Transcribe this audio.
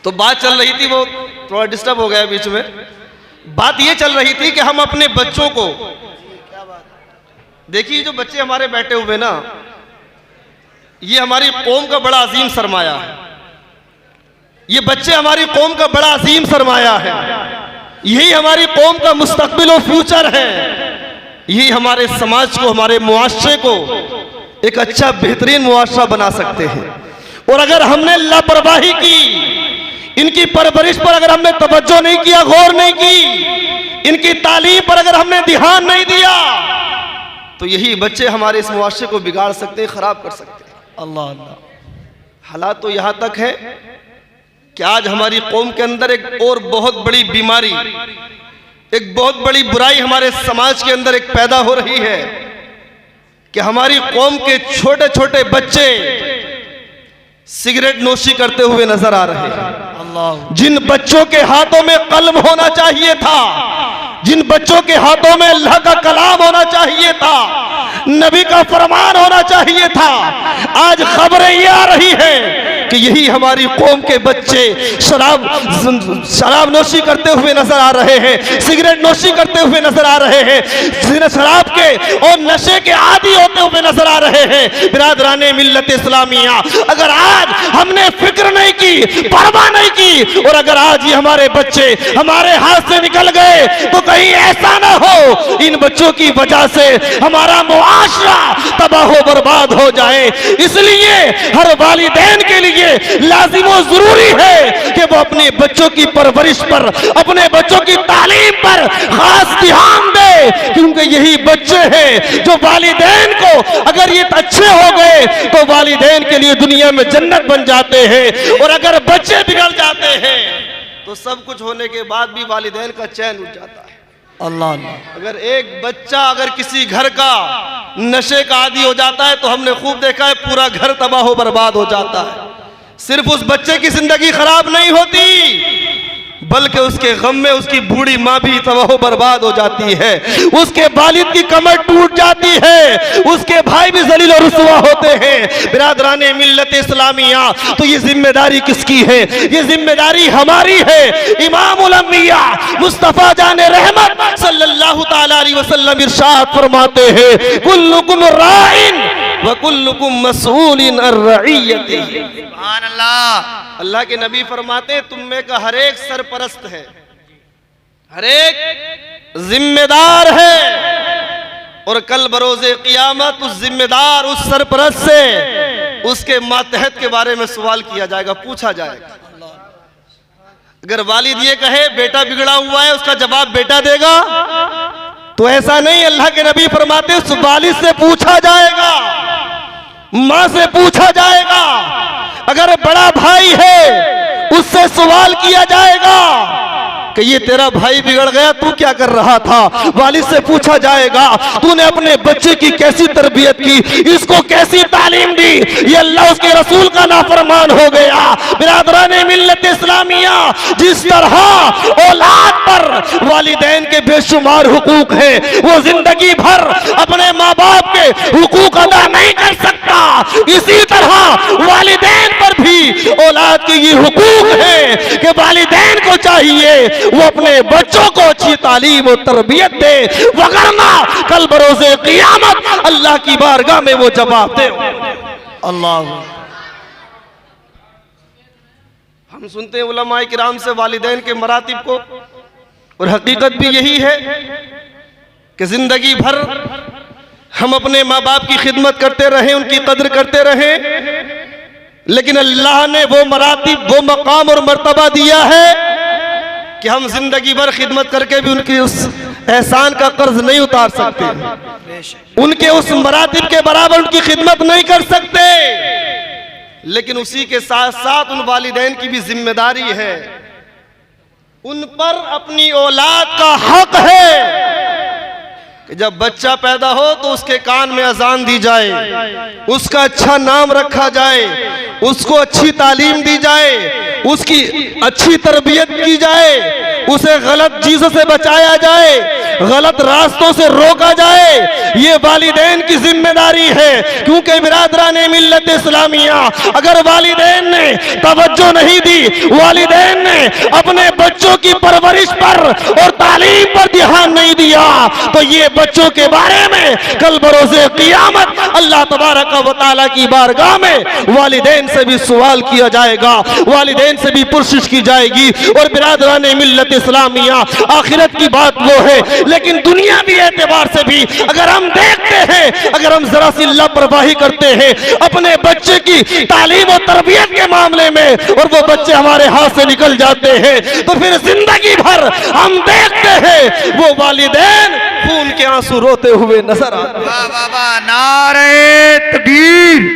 तो बात चल रही थी, वो थोड़ा डिस्टर्ब हो गया बीच में। बात ये चल रही थी कि हम अपने बच्चों को, देखिए जो बच्चे हमारे बैठे हुए ना, ये हमारी कौम का बड़ा अजीम सरमाया है। ये बच्चे हमारी कौम का बड़ा अजीम सरमाया है। यही हमारी कौम का मुस्तकबिल और फ्यूचर है। यही हमारे समाज को, हमारे मुआशरे को एक अच्छा बेहतरीन मुआशरा बना सकते हैं। और अगर हमने लापरवाही की, इनकी परवरिश पर अगर हमने तवज्जो नहीं किया, गौर नहीं की, इनकी तालीम पर अगर हमने ध्यान नहीं दिया, तो यही बच्चे हमारे इस मुआशरे को बिगाड़ सकते हैं, खराब कर सकते हैं। अल्लाह अल्लाह। हालात तो यहां तक है कि आज हमारी कौम के अंदर एक और बहुत बड़ी बीमारी, एक बहुत बड़ी बुराई हमारे समाज के अंदर एक पैदा हो रही है कि हमारी कौम के छोटे छोटे बच्चे सिगरेट नोशी करते हुए नजर आ रहे हैं। जिन बच्चों के हाथों में कलम होना चाहिए था, जिन बच्चों के हाथों में अल्लाह का कलाम होना चाहिए था, नबी का फरमान होना चाहिए था, आज खबरें ये आ रही हैं कि यही हमारी कौम के बच्चे शराब नोशी करते हुए नजर आ रहे हैं, सिगरेट नोशी करते हुए नजर आ रहे हैं, शराब के और नशे के आदी होते हुए नजर आ रहे हैं। बिरादराने मिल्लत इस्लामिया, अगर आज हमने फिक्र नहीं की, परवाह नहीं की, और अगर आज ये हमारे बच्चे हमारे हाथ से निकल गए, तो कहीं ऐसा ना हो इन बच्चों की वजह से हमारा मुआशरा तबाह बर्बाद हो जाए। इसलिए हर वालिदैन के लिए लाजिम और जरूरी है कि वो अपने बच्चों की परवरिश पर, अपने बच्चों की तालीम पर खास ध्यान दे, क्योंकि यही बच्चे हैं जो वालिदैन को, अगर ये अच्छे हो गए तो वालिदैन के लिए दुनिया में जन्नत बन जाते हैं, और अगर बच्चे बिगड़ जाते हैं तो सब कुछ होने के बाद भी वालिदैन का चैन उठ जाता है। अल्लाह अल्लाह। अगर एक बच्चा अगर किसी घर का नशे का आदी हो जाता है तो हमने खूब देखा है पूरा घर तबाह बर्बाद हो जाता है। सिर्फ उस बच्चे की जिंदगी खराब नहीं होती, बल्कि उसके गम में उसकी बूढ़ी माँ भी तबाह बर्बाद हो जाती है, उसके वालिद की कमर टूट जाती है, उसके भाई भी जलील और रुसवा होते हैं। बिरादराने मिल्लत इस्लामिया, तो ये जिम्मेदारी किसकी है? ये जिम्मेदारी हमारी है। इमामुल अंबिया मुस्तफा जाने रहमत सल्लल्लाहु ताला अलैहि वसल्लम इरशाद फरमाते हैं, कुल्लुकुम राइन व कुल्लुकुम मसऊलिन अन रइयतिही। सुभान अल्लाह। अल्लाह के नबी फरमाते हैं, तुम में का हर एक सरपरस्त है, हर एक जिम्मेदार है, और कल बरोज़े क़ियामत उस जिम्मेदार, उस सरपरस्त से उसके मातहत के बारे में सवाल किया जाएगा, पूछा जाएगा। अगर वालिद ये कहे बेटा बिगड़ा हुआ है, उसका जवाब बेटा देगा, तो ऐसा नहीं। अल्लाह के नबी फरमाते उस वालिद से पूछा जाएगा, माँ से पूछा जाएगा। अगर बड़ा भाई है उससे सवाल किया जाएगा कि ये तेरा भाई बिगड़ गया, तू क्या कर रहा था? वालिद से पूछा जाएगा, तूने अपने बच्चे की कैसी तरबियत की, इसको कैसी तालीम दी? ये अल्लाह उसके रसूल का नाफरमान हो गया। बिरादराने मिल्लत इस्लामिया, जिस तरह औलाद पर वालिदैन के बेशुमार हुकूक हैं, वो जिंदगी भर अपने माँ बाप के हुकूक अदा नहीं कर सकता, इसी तरह वालिदैन पर भी औलाद के ये हुकूक है कि वालिदैन को चाहिए वो अपने बच्चों को अच्छी तालीम और तरबियत दे, वगरना कल बरोज़े क़ियामत अल्लाह की बारगाह में वो जवाब दे। अल्लाह। हम सुनते हैं उलमाए किराम से वालिदैन के मरातिब को, और हकीकत भी यही है कि जिंदगी भर हम अपने माँ बाप की खिदमत करते रहे, उनकी कदर करते रहे, लेकिन अल्लाह ने वो मरातिब, वो मकाम और मर्तबा दिया है कि हम जिंदगी भर खिदमत करके भी उनकी उस एहसान का कर्ज नहीं उतार सकते, उनके उस मरातिब के बराबर उनकी खिदमत नहीं कर सकते। लेकिन उसी के साथ साथ उन वालिदैन की भी जिम्मेदारी है, उन पर अपनी औलाद का हक है कि जब बच्चा पैदा हो तो उसके कान में अजान दी जाए, उसका अच्छा नाम रखा जाए, उसको अच्छी तालीम दी जाए, उसकी अच्छी तरबियत की जाए, उसे गलत चीजों से बचाया जाए, गलत रास्तों से रोका जाए, ये वालिदैन की जिम्मेदारी है। क्योंकि बिरादराने मिल्लत इस्लामिया, अगर वालिदैन ने तवज्जो नहीं दी, वालिदैन ने अपने बच्चों की परवरिश पर और तालीम पर ध्यान नहीं दिया, तो ये बच्चों के बारे में कल बरोज़े क़ियामत अल्लाह तबारक व तआला की बारगाह में वालिदैन से भी सवाल किया जाएगा, वालिदैन से भी पुरसिश की जाएगी। और बिरादराने मिल्लत इस्लामिया, आखिरत की बात वो है, लेकिन दुनियावी एतबार से भी अगर हम देखते हैं, अगर हम जरा सी लापरवाही करते हैं अपने बच्चे की तालीम और तरबियत के मामले में, और वो बच्चे हमारे हाथ से निकल जाते हैं, तो फिर जिंदगी भर हम देखते हैं वो वालिदैन खून के आंसू रोते हुए नजर आते हैं। वाह वाह वाह, नारे तकबीर।